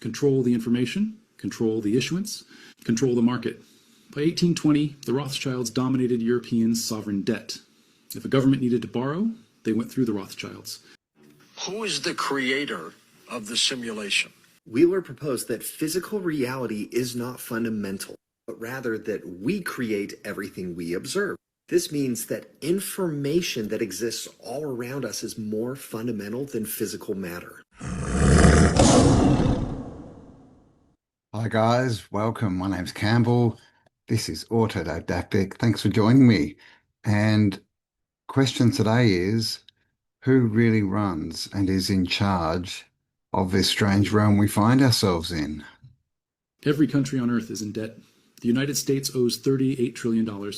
Control the information, control the issuance, control the market. By 1820, the Rothschilds dominated European sovereign debt. If a government needed to borrow, they went through the Rothschilds. Who is the creator of the simulation? Wheeler proposed that physical reality is not fundamental, but rather that we create everything we observe. This means that information that exists all around us is more fundamental than physical matter. Hi guys, welcome. My name's Campbell. This is Autodidactic. Thanks for joining me. And question today is, who really runs and is in charge of this strange realm we find ourselves in? Every country on Earth is in debt. The United States owes $38 trillion.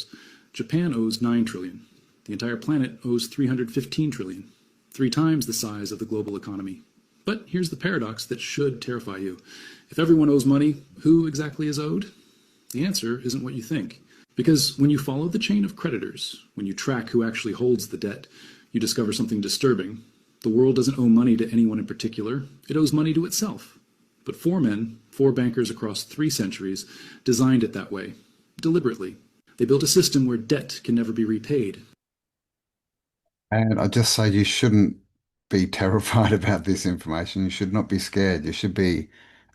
Japan owes $9 trillion. The entire planet owes $315 trillion, 3 times the size of the global economy. But here's the paradox that should terrify you. If everyone owes money, who exactly is owed? The answer isn't what you think. Because when you follow the chain of creditors, when you track who actually holds the debt, you discover something disturbing. The world doesn't owe money to anyone in particular. It owes money to itself. But 4 men, 4 bankers across 3 centuries, designed it that way, deliberately. They built a system where debt can never be repaid. And I just say you shouldn't be terrified about this information. You should not be scared. You should be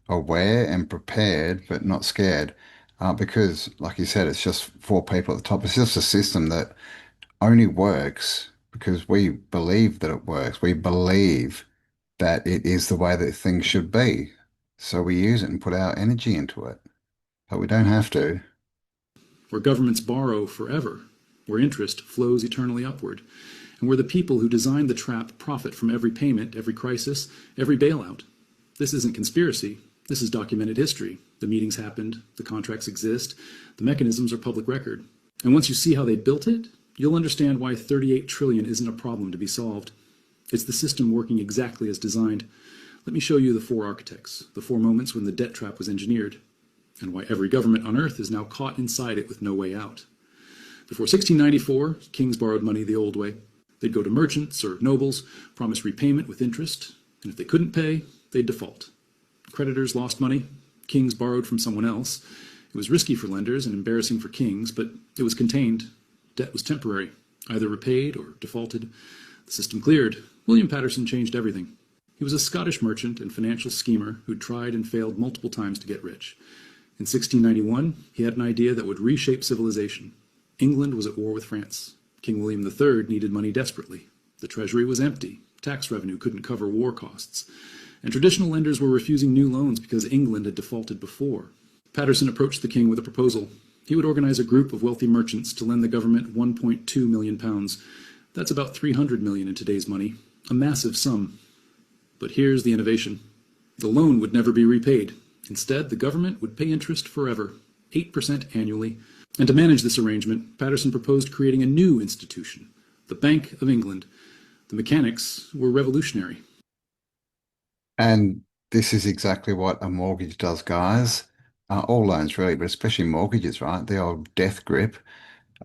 aware and prepared, but not scared. Because, like you said, it's just 4 people at the top. It's just a system that only works because we believe that it works. We believe that it is the way that things should be. So we use it and put our energy into it. But we don't have to. Where governments borrow forever, where interest flows eternally upward, and where the people who designed the trap profit from every payment, every crisis, every bailout. This isn't conspiracy. This is documented history. The meetings happened, the contracts exist, the mechanisms are public record. And once you see how they built it, you'll understand why 38 trillion isn't a problem to be solved. It's the system working exactly as designed. Let me show you the 4 architects, the 4 moments when the debt trap was engineered, and why every government on Earth is now caught inside it with no way out. Before 1694, kings borrowed money the old way. They'd go to merchants or nobles, promise repayment with interest, and if they couldn't pay, they'd default. Creditors lost money, kings borrowed from someone else. It was risky for lenders and embarrassing for kings, but it was contained. Debt was temporary, either repaid or defaulted. The system cleared. William Paterson changed everything. He was a Scottish merchant and financial schemer who'd tried and failed multiple times to get rich. In 1691, he had an idea that would reshape civilization. England was at war with France. King William III needed money desperately. The treasury was empty. Tax revenue couldn't cover war costs. And traditional lenders were refusing new loans because England had defaulted before. Paterson approached the king with a proposal. He would organize a group of wealthy merchants to lend the government £1.2 million. That's about 300 million in today's money. A massive sum. But here's the innovation. The loan would never be repaid. Instead, the government would pay interest forever, 8% annually. And to manage this arrangement, Paterson proposed creating a new institution, the Bank of England. The mechanics were revolutionary. And this is exactly what a mortgage does, guys. All loans really, but especially mortgages, right? The old death grip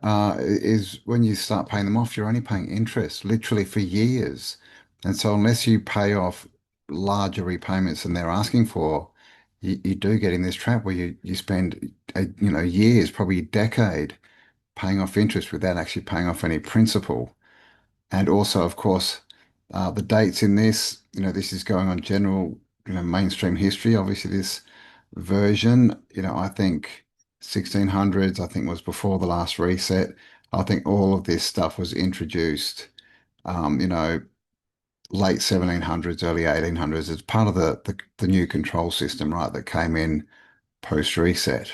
is when you start paying them off, you're only paying interest literally for years. And so unless you pay off larger repayments than they're asking for, you do get in this trap where you spend years, probably a decade, paying off interest without actually paying off any principal. And also, of course, the dates in this, this is going on general, mainstream history. Obviously, this version, I think 1600s, I think was before the last reset. I think all of this stuff was introduced, late 1700s, early 1800s. It's part of the new control system, right, that came in post-reset.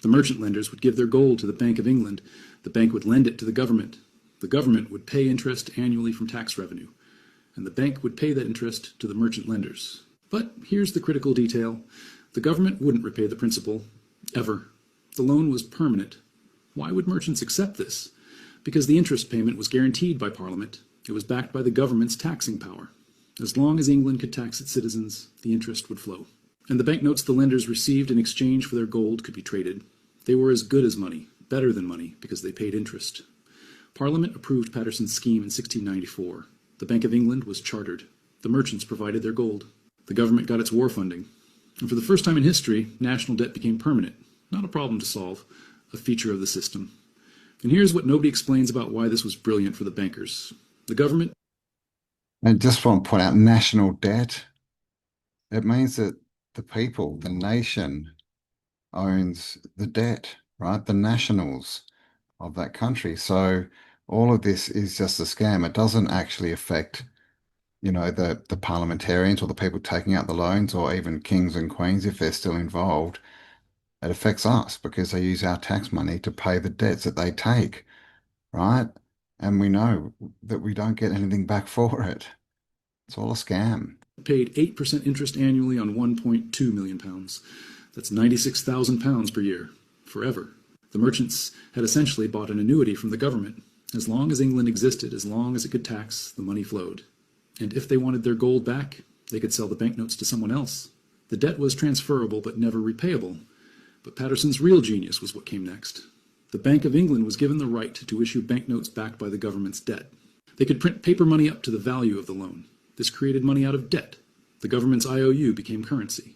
The merchant lenders would give their gold to the Bank of England. The bank would lend it to the government. The government would pay interest annually from tax revenue. And the bank would pay that interest to the merchant lenders. But here's the critical detail. The government wouldn't repay the principal, ever. The loan was permanent. Why would merchants accept this? Because the interest payment was guaranteed by Parliament. It was backed by the government's taxing power. As long as England could tax its citizens, the interest would flow. And the banknotes the lenders received in exchange for their gold could be traded. They were as good as money, better than money, because they paid interest. Parliament approved Paterson's scheme in 1694. The Bank of England was chartered. The merchants provided their gold. The government got its war funding. And for the first time in history, national debt became permanent. Not a problem to solve, a feature of the system. And here's what nobody explains about why this was brilliant for the bankers. The government. And just want to point out national debt, it means that the people, the nation, owns the debt, right? The nationals of that country. So all of this is just a scam. It doesn't actually affect, the parliamentarians or the people taking out the loans or even kings and queens if they're still involved. It affects us because they use our tax money to pay the debts that they take, right? And we know that we don't get anything back for it. It's all a scam. Paid 8% interest annually on £1.2 million. That's £96,000 per year, forever. The merchants had essentially bought an annuity from the government. As long as England existed, as long as it could tax, the money flowed. And if they wanted their gold back, they could sell the banknotes to someone else. The debt was transferable but never repayable. But Patterson's real genius was what came next. The Bank of England was given the right to issue banknotes backed by the government's debt. They could print paper money up to the value of the loan. This created money out of debt. The government's IOU became currency.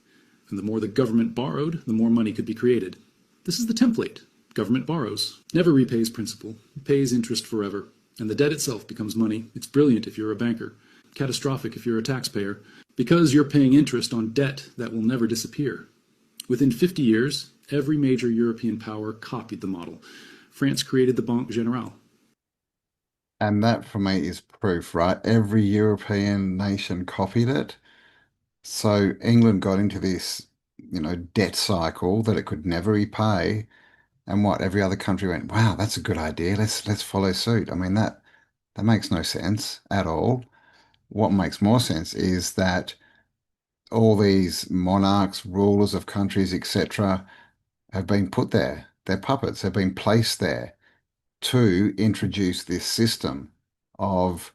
And the more the government borrowed, the more money could be created. This is the template. Government borrows, never repays principal, pays interest forever, and the debt itself becomes money. It's brilliant if you're a banker, catastrophic if you're a taxpayer, because you're paying interest on debt that will never disappear. Within 50 years, every major European power copied the model. France created the Banque Générale. And that for me is proof, right? Every European nation copied it. So England got into this, debt cycle that it could never repay. And what every other country went, wow, that's a good idea. Let's follow suit. I mean, that makes no sense at all. What makes more sense is that all these monarchs, rulers of countries, etc., have been put there. They're puppets, have been placed there to introduce this system of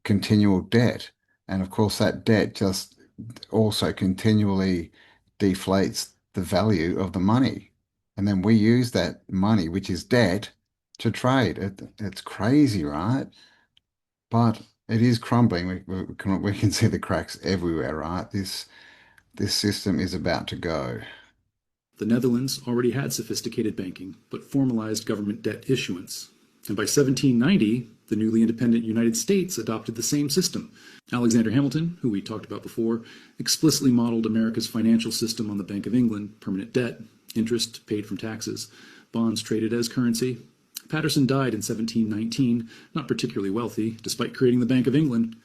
continual debt. And of course, that debt just also continually deflates the value of the money. And then we use that money, which is debt, to trade. It's crazy, right? But it is crumbling. We can see the cracks everywhere, right? This system is about to go. The Netherlands already had sophisticated banking, but formalized government debt issuance. And by 1790, the newly independent United States adopted the same system. Alexander Hamilton, who we talked about before, explicitly modeled America's financial system on the Bank of England: permanent debt, interest paid from taxes, bonds traded as currency. Patterson died in 1719, not particularly wealthy, despite creating the Bank of England.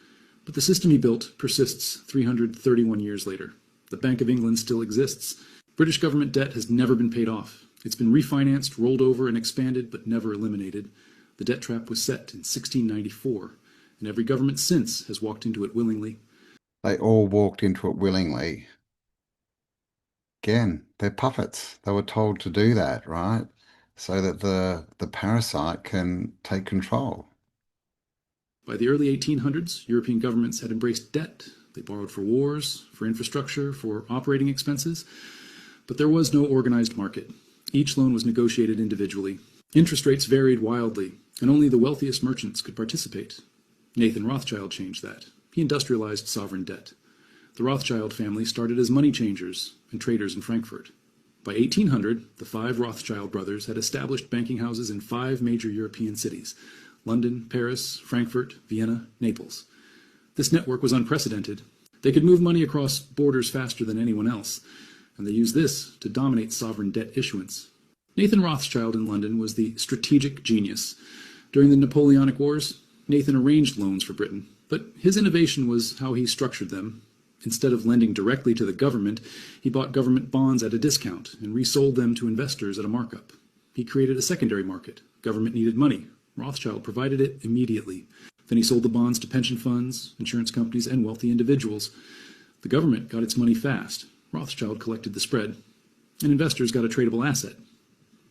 But the system he built persists 331 years later. The Bank of England still exists. British government debt has never been paid off. It's been refinanced, rolled over, and expanded, but never eliminated. The debt trap was set in 1694, and every government since has walked into it willingly. They all walked into it willingly. Again, they're puppets. They were told to do that, right? So that the parasite can take control. By the early 1800s, European governments had embraced debt. They borrowed for wars, for infrastructure, for operating expenses. But there was no organized market. Each loan was negotiated individually. Interest rates varied wildly, and only the wealthiest merchants could participate. Nathan Rothschild changed that. He industrialized sovereign debt. The Rothschild family started as money changers and traders in Frankfurt. By 1800, the 5 Rothschild brothers had established banking houses in 5 major European cities: London, Paris, Frankfurt, Vienna, Naples. This network was unprecedented. They could move money across borders faster than anyone else, and they used this to dominate sovereign debt issuance. Nathan Rothschild in London was the strategic genius. During the Napoleonic Wars, Nathan arranged loans for Britain, but his innovation was how he structured them. Instead of lending directly to the government, he bought government bonds at a discount and resold them to investors at a markup. He created a secondary market. Government needed money. Rothschild provided it immediately. Then he sold the bonds to pension funds, insurance companies, and wealthy individuals. The government got its money fast. Rothschild collected the spread, and investors got a tradable asset.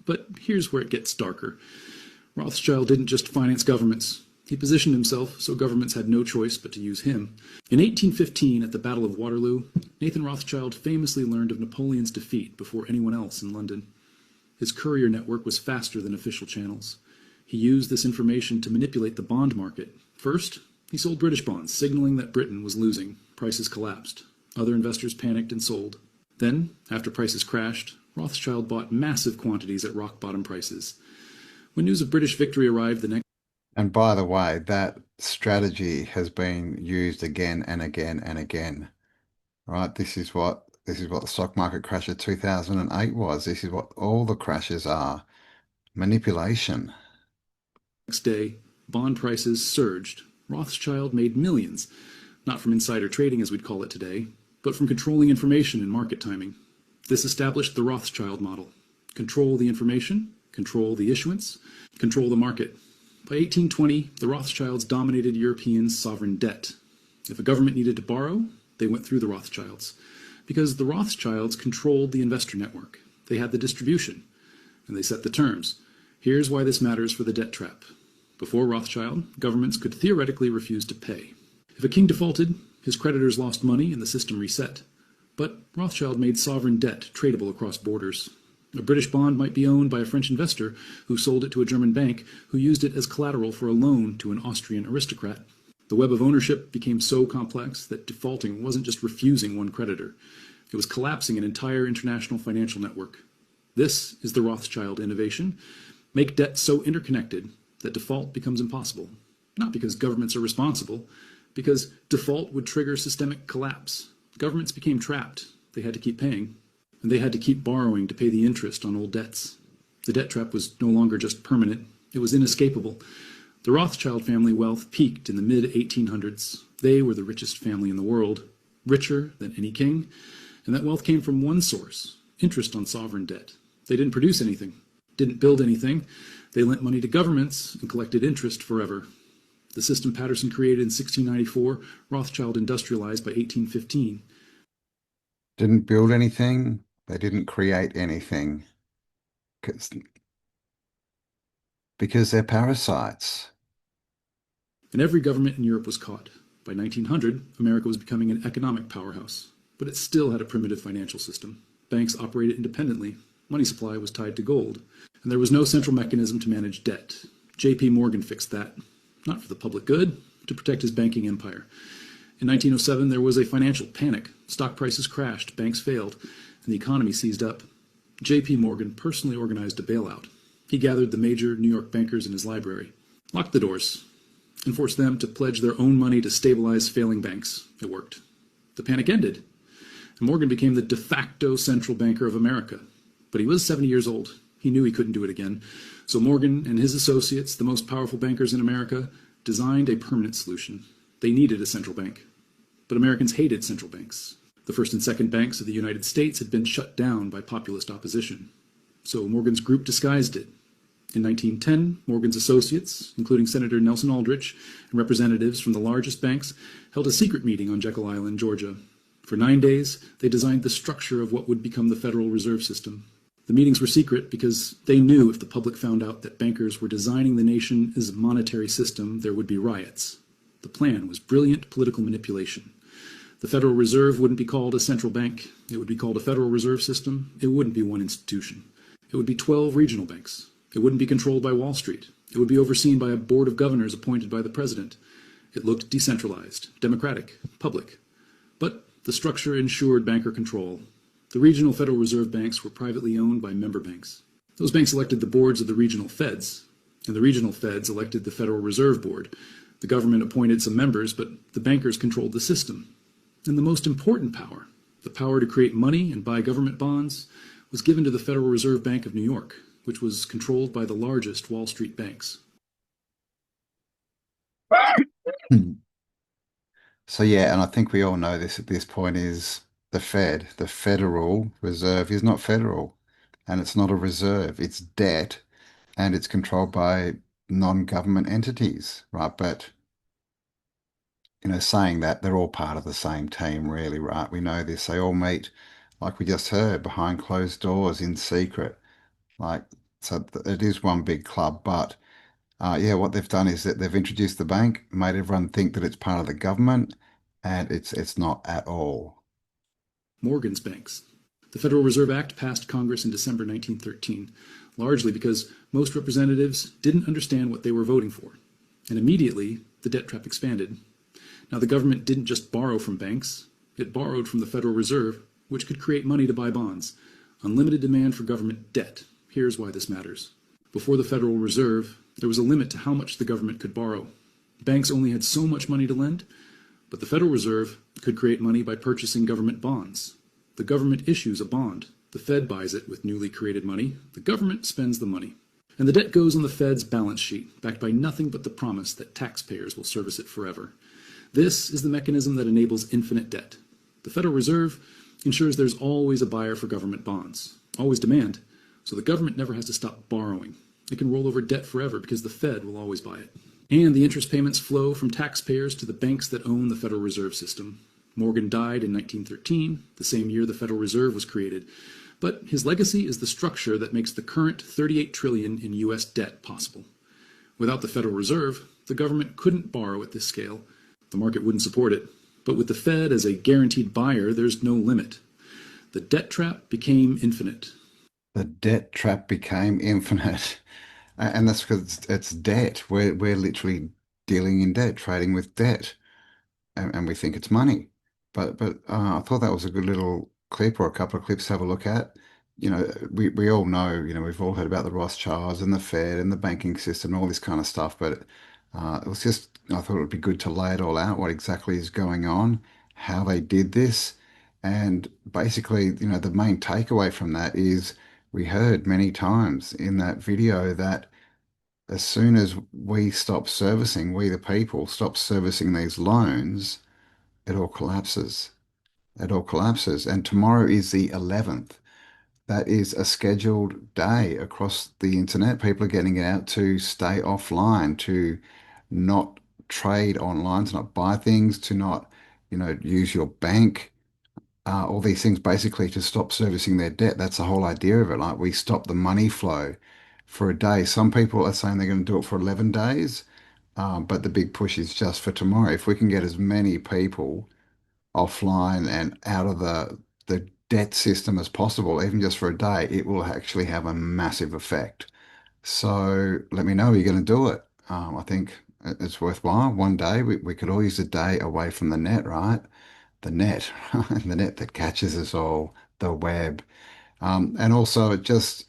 But here's where it gets darker. Rothschild didn't just finance governments. He positioned himself so governments had no choice but to use him. In 1815, at the Battle of Waterloo, Nathan Rothschild famously learned of Napoleon's defeat before anyone else in London. His courier network was faster than official channels. He used this information to manipulate the bond market. First, he sold British bonds, signaling that Britain was losing. Prices collapsed. Other investors panicked and sold. Then, after prices crashed, Rothschild bought massive quantities at rock-bottom prices. When news of British victory arrived the next And by the way, that strategy has been used again and again and again. Right? This is what the stock market crash of 2008 was. This is what all the crashes are. Manipulation. day, bond prices surged. Rothschild made millions, not from insider trading as we'd call it today, but from controlling information and market timing. This established the Rothschild model. Control the information, control the issuance, control the market. By 1820, the Rothschilds dominated European sovereign debt. If a government needed to borrow, they went through the Rothschilds, because the Rothschilds controlled the investor network. They had the distribution, and they set the terms. Here's why this matters for the debt trap. Before Rothschild, governments could theoretically refuse to pay. If a king defaulted, his creditors lost money and the system reset. But Rothschild made sovereign debt tradable across borders. A British bond might be owned by a French investor who sold it to a German bank who used it as collateral for a loan to an Austrian aristocrat. The web of ownership became so complex that defaulting wasn't just refusing one creditor. It was collapsing an entire international financial network. This is the Rothschild innovation. Make debt so interconnected that default becomes impossible. Not because governments are responsible, because default would trigger systemic collapse. Governments became trapped. They had to keep paying. And they had to keep borrowing to pay the interest on old debts. The debt trap was no longer just permanent. It was inescapable. The Rothschild family wealth peaked in the mid-1800s. They were the richest family in the world, richer than any king. And that wealth came from one source, interest on sovereign debt. They didn't produce anything, didn't build anything. They lent money to governments and collected interest forever. The system Patterson created in 1694, Rothschild industrialized by 1815. Didn't build anything. They didn't create anything. Because they're parasites. And every government in Europe was caught. By 1900, America was becoming an economic powerhouse. But it still had a primitive financial system. Banks operated independently. Money supply was tied to gold. And there was no central mechanism to manage debt. J.P. Morgan fixed that. Not for the public good, to protect his banking empire. In 1907, there was a financial panic. Stock prices crashed, banks failed, and the economy seized up. J.P. Morgan personally organized a bailout. He gathered the major New York bankers in his library, locked the doors, and forced them to pledge their own money to stabilize failing banks. It worked. The panic ended, and Morgan became the de facto central banker of America. But he was 70 years old. He knew he couldn't do it again. So Morgan and his associates, the most powerful bankers in America, designed a permanent solution. They needed a central bank. But Americans hated central banks. The first and second banks of the United States had been shut down by populist opposition. So Morgan's group disguised it. In 1910, Morgan's associates, including Senator Nelson Aldrich and representatives from the largest banks, held a secret meeting on Jekyll Island, Georgia. For 9 days, they designed the structure of what would become the Federal Reserve System. The meetings were secret because they knew if the public found out that bankers were designing the nation as a monetary system, there would be riots. The plan was brilliant political manipulation. The Federal Reserve wouldn't be called a central bank. It would be called a Federal Reserve System. It wouldn't be one institution. It would be 12 regional banks. It wouldn't be controlled by Wall Street. It would be overseen by a board of governors appointed by the president. It looked decentralized, democratic, public. But the structure ensured banker control. The regional Federal Reserve banks were privately owned by member banks. Those banks elected the boards of the regional feds, and the regional feds elected the Federal Reserve Board. The government appointed some members, but the bankers controlled the system. And the most important power, the power to create money and buy government bonds, was given to the Federal Reserve Bank of New York, which was controlled by the largest Wall Street banks. So yeah, and I think we all know this at this point is the Fed, the Federal Reserve is not federal, and it's not a reserve, it's debt, and it's controlled by non-government entities, right? But saying that they're all part of the same team, really, right? We know this. They all meet, like we just heard, behind closed doors in secret. Like, so it is one big club, but yeah, what they've done is that they've introduced the bank, made everyone think that it's part of the government, and it's not at all. Morgan's banks. The Federal Reserve Act passed Congress in December 1913, largely because most representatives didn't understand what they were voting for. And immediately, the debt trap expanded. Now, the government didn't just borrow from banks. It borrowed from the Federal Reserve, which could create money to buy bonds. Unlimited demand for government debt. Here's why this matters. Before the Federal Reserve, there was a limit to how much the government could borrow. Banks only had so much money to lend, but the Federal Reserve could create money by purchasing government bonds. The government issues a bond. The Fed buys it with newly created money. The government spends the money. And the debt goes on the Fed's balance sheet, backed by nothing but the promise that taxpayers will service it forever. This is the mechanism that enables infinite debt. The Federal Reserve ensures there's always a buyer for government bonds, always demand, so the government never has to stop borrowing. It can roll over debt forever because the Fed will always buy it. And the interest payments flow from taxpayers to the banks that own the Federal Reserve System. Morgan died in 1913, the same year the Federal Reserve was created. But his legacy is the structure that makes the current $38 trillion in U.S. debt possible. Without the Federal Reserve, the government couldn't borrow at this scale. The market wouldn't support it. But with the Fed as a guaranteed buyer, there's no limit. The debt trap became infinite. The debt trap became infinite. And that's because it's debt. We're literally dealing in debt, trading with debt. And we think it's money. But I thought that was a good little clip or a couple of clips to have a look at. You know, we all know, you know, we've all heard about the Rothschilds and the Fed and the banking system and all this kind of stuff. But it was just, I thought it would be good to lay it all out, what exactly is going on, how they did this. And basically, you know, the main takeaway from that is we heard many times in that video that as soon as we stop servicing, we the people stop servicing these loans, it all collapses. It all collapses. And tomorrow is the 11th. That is a scheduled day across the internet. People are getting it out to stay offline, to not trade online, to not buy things, to not, you know, use your bank. All these things basically to stop servicing their debt. That's the whole idea of it. Like we stop the money flow for a day. Some people are saying they're going to do it for 11 days, but the big push is just for tomorrow. If we can get as many people offline and out of the debt system as possible, even just for a day, it will actually have a massive effect. So let me know, you're going to do it. I think it's worthwhile. One day we could all use a day away from the net, right? The net, the net that catches us all, the web. And also it just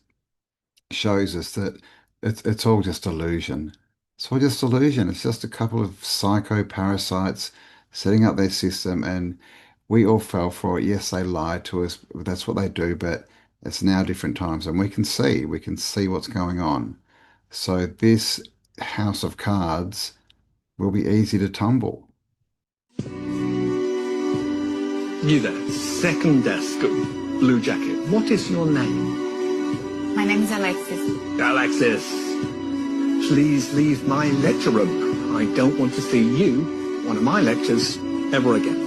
shows us that it's all just illusion. It's all just illusion. It's just a couple of psycho parasites setting up their system, and we all fell for it. Yes, they lied to us. That's what they do, but it's now different times, and we can see what's going on. So this house of cards will be easy to tumble. You there, second desk, blue jacket. What is your name? My name is Alexis. Alexis, please leave my lecture room. I don't want to see you, one of my lectures, ever again.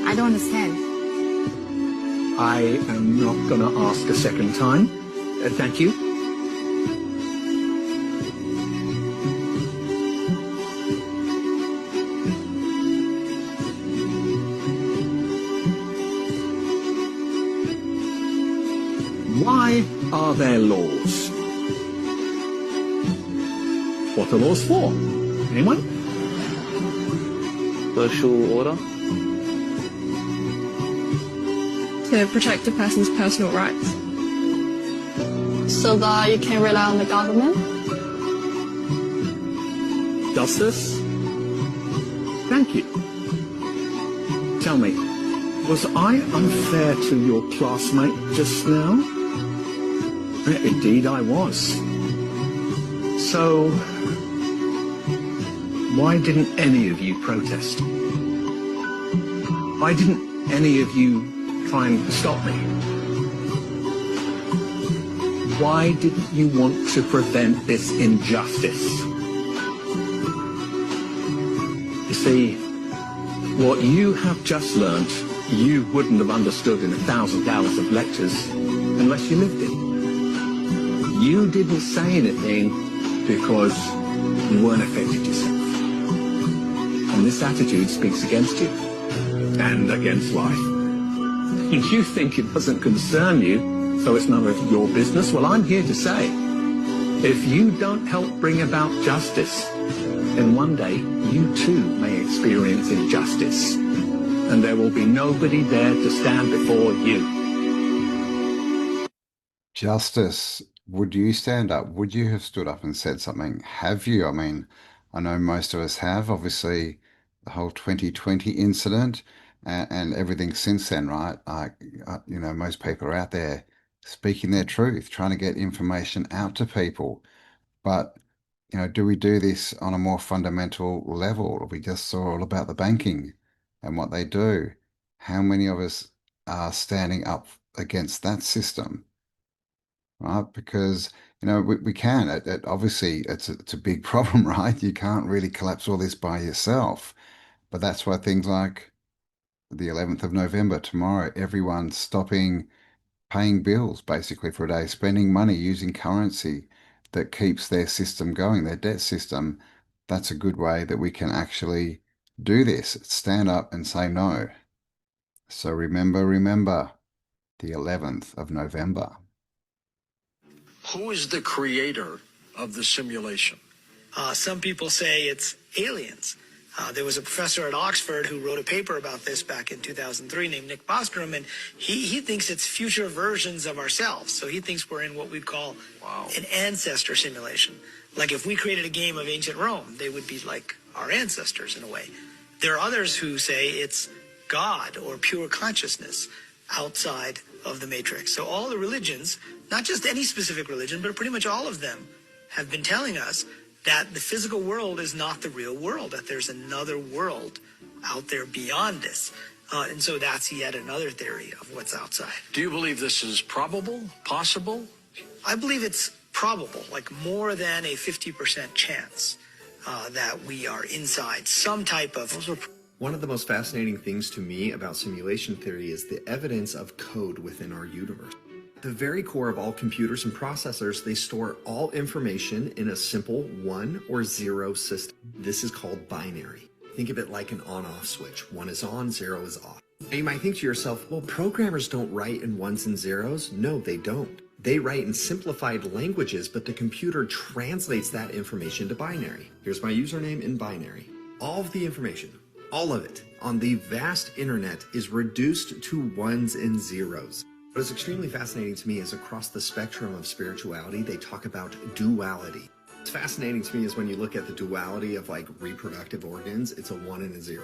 I don't understand. I am not going to ask a second time. Thank you. Why are there laws? What are laws for? Anyone? Social order? To protect a person's personal rights. So that you can rely on the government? Justice? Thank you. Tell me, was I unfair to your classmate just now? Indeed I was. So, why didn't any of you protest? Why didn't any of you try and stop me? Why didn't you want to prevent this injustice? You see, what you have just learnt, you wouldn't have understood in 1,000 hours of lectures unless you lived it. You didn't say anything because you weren't affected yourself. And this attitude speaks against you and against life. You think it doesn't concern you, so it's none of your business. Well, I'm here to say, if you don't help bring about justice, then one day you too may experience injustice, and there will be nobody there to stand before you. Justice, would you stand up? Would you have stood up and said something? Have you? I mean, I know most of us have, obviously, the whole 2020 incident and everything since then, right? Most people are out there speaking their truth, trying to get information out to people. But, do we do this on a more fundamental level? We just saw all about the banking and what they do. How many of us are standing up against that system? Right? Because we can. Obviously, it's a big problem, right? You can't really collapse all this by yourself. But that's why things like the 11th of November, tomorrow, everyone's stopping paying bills basically for a day, spending money using currency that keeps their system going, their debt system. That's a good way that we can actually do this. Stand up and say no. So remember, the 11th of November. Who is the creator of the simulation? Some people say it's aliens. There was a professor at Oxford who wrote a paper about this back in 2003 named Nick Bostrom, and he thinks it's future versions of ourselves. So he thinks we're in what we'd call an ancestor simulation. Like if we created a game of ancient Rome, they would be like our ancestors in a way. There are others who say it's God or pure consciousness outside of the matrix. So all the religions, not just any specific religion, but pretty much all of them have been telling us that the physical world is not the real world, that there's another world out there beyond this. And so that's yet another theory of what's outside. Do you believe this is probable, possible? I believe it's probable, like more than a 50% chance that we are inside some type of... One of the most fascinating things to me about simulation theory is the evidence of code within our universe. At the very core of all computers and processors, they store all information in a simple 1 or 0 system. This is called binary. Think of it like an on-off switch. 1 is on, 0 is off. Now you might think to yourself, well, programmers don't write in 1s and 0s. No, they don't. They write in simplified languages, but the computer translates that information to binary. Here's my username in binary. All of the information, all of it, on the vast internet is reduced to 1s and 0s. What is extremely fascinating to me is across the spectrum of spirituality, they talk about duality. What's fascinating to me is when you look at the duality of like reproductive organs, it's a 1 and a 0.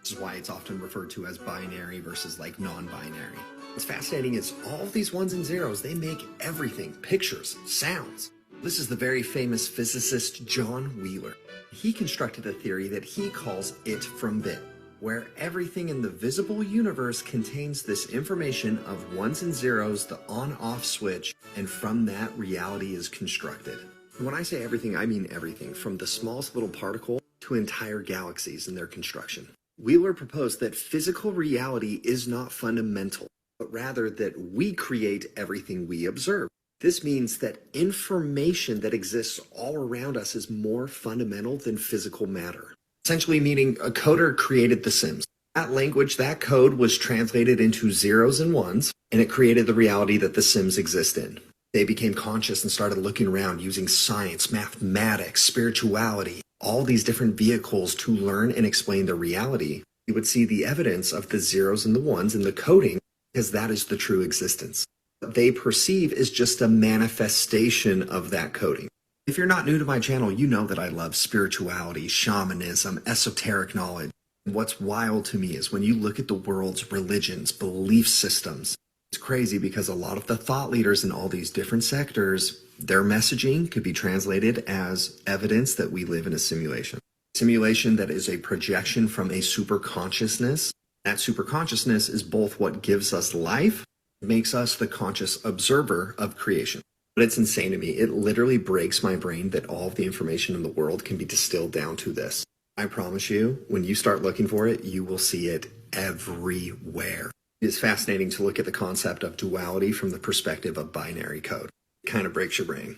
This is why it's often referred to as binary versus like non-binary. What's fascinating is all of these 1s and 0s, they make everything, pictures, sounds. This is the very famous physicist John Wheeler. He constructed a theory that he calls it from bit, where everything in the visible universe contains this information of 1s and 0s, the on-off switch, and from that reality is constructed. When I say everything, I mean everything, from the smallest little particle to entire galaxies and their construction. Wheeler proposed that physical reality is not fundamental, but rather that we create everything we observe. This means that information that exists all around us is more fundamental than physical matter. Essentially meaning a coder created The Sims. That language, that code was translated into 0s and 1s, and it created the reality that The Sims exist in. They became conscious and started looking around using science, mathematics, spirituality, all these different vehicles to learn and explain the reality. You would see the evidence of the 0s and the 1s in the coding, because that is the true existence. What they perceive is just a manifestation of that coding. If you're not new to my channel, you know that I love spirituality, shamanism, esoteric knowledge. What's wild to me is when you look at the world's religions, belief systems, it's crazy because a lot of the thought leaders in all these different sectors, their messaging could be translated as evidence that we live in a simulation. Simulation that is a projection from a superconsciousness. That superconsciousness is both what gives us life, makes us the conscious observer of creation. But it's insane to me. It literally breaks my brain that all of the information in the world can be distilled down to this. I promise you, when you start looking for it, you will see it everywhere. It's fascinating to look at the concept of duality from the perspective of binary code. It kind of breaks your brain.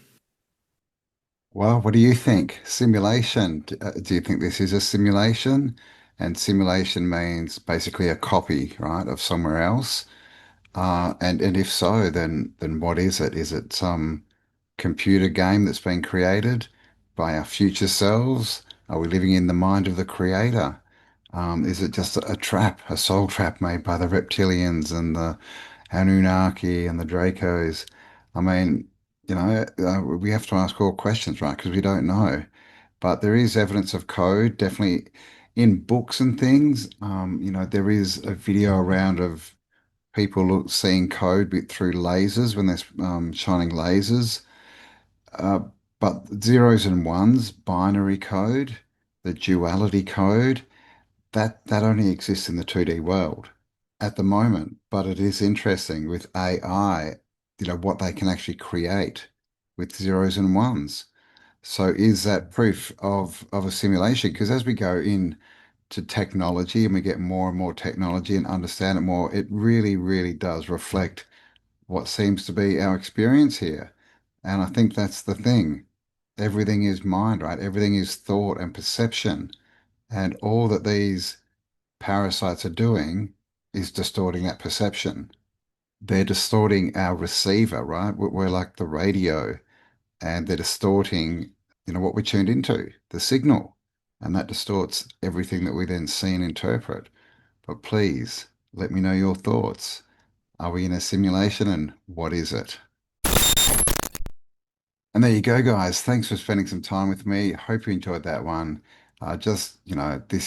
Well, what do you think? Simulation. Do you think this is a simulation? And simulation means basically a copy, right, of somewhere else. And if so, then what is it? Is it some computer game that's been created by our future selves? Are we living in the mind of the creator? Is it just a trap, a soul trap made by the reptilians and the Anunnaki and the Dracos? I mean, we have to ask all questions, right? Because we don't know. But there is evidence of code, definitely in books and things. There is a video around of people seeing code through lasers when they're shining lasers. Uh, but zeros and ones, binary code, the duality code, that only exists in the 2D world at the moment. But it is interesting with AI, what they can actually create with zeros and ones. So is that proof of a simulation? Because as we go in to technology and we get more and more technology and understand it more, it really, really does reflect what seems to be our experience here. And I think that's the thing. Everything is mind, right? Everything is thought and perception. And all that these parasites are doing is distorting that perception. They're distorting our receiver, right? We're like the radio, and they're distorting, what we tuned into, the signal. And that distorts everything that we then see and interpret. But please let me know your thoughts. Are we in a simulation, and what is it? And there you go, guys. Thanks for spending some time with me. Hope you enjoyed that one. This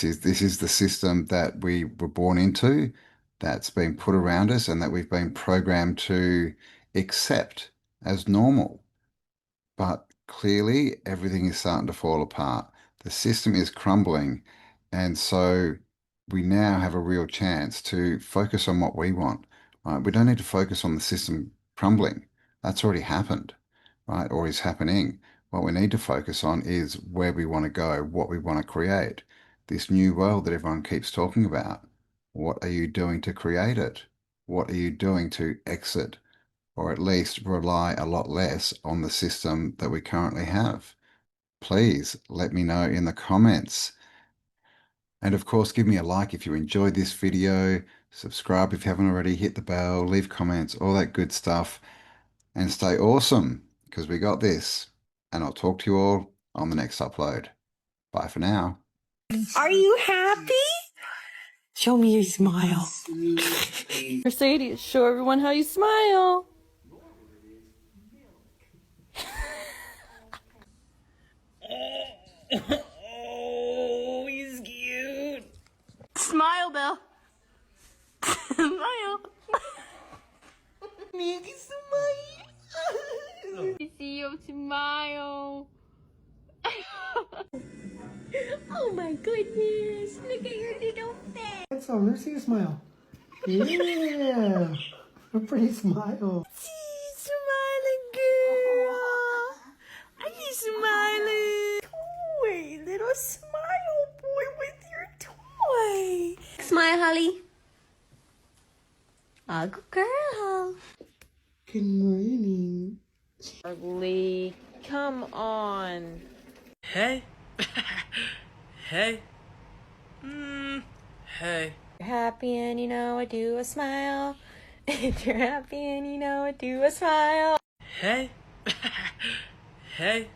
is the system that we were born into, that's been put around us, and that we've been programmed to accept as normal. But clearly, everything is starting to fall apart. The system is crumbling. And so we now have a real chance to focus on what we want, right? We don't need to focus on the system crumbling. That's already happened, right? Or is happening. What we need to focus on is where we want to go, what we want to create. This new world that everyone keeps talking about. What are you doing to create it? What are you doing to exit, or at least rely a lot less on the system that we currently have? Please let me know in the comments. And of course, give me a like if you enjoyed this video, subscribe if you haven't already, hit the bell, leave comments, all that good stuff, and stay awesome, because we got this. And I'll talk to you all on the next upload. Bye for now. Are you happy? Show me your smile. Mercedes, show everyone how you smile. Oh, he's cute. Smile, Bill. Smile. Make smile. I see you smile. Oh my goodness. Look at your little face. That's all. Let's see you smile. Yeah. A pretty smile. She's smiling, girl. Are you smiling? Toy, little smile boy with your toy. Smile, Holly. Oh, good girl. Good morning. Ugly. Come on. Hey. Hey. Hey. You're happy and you know I do a smile. If you're happy and you know I do a smile. Hey. Hey.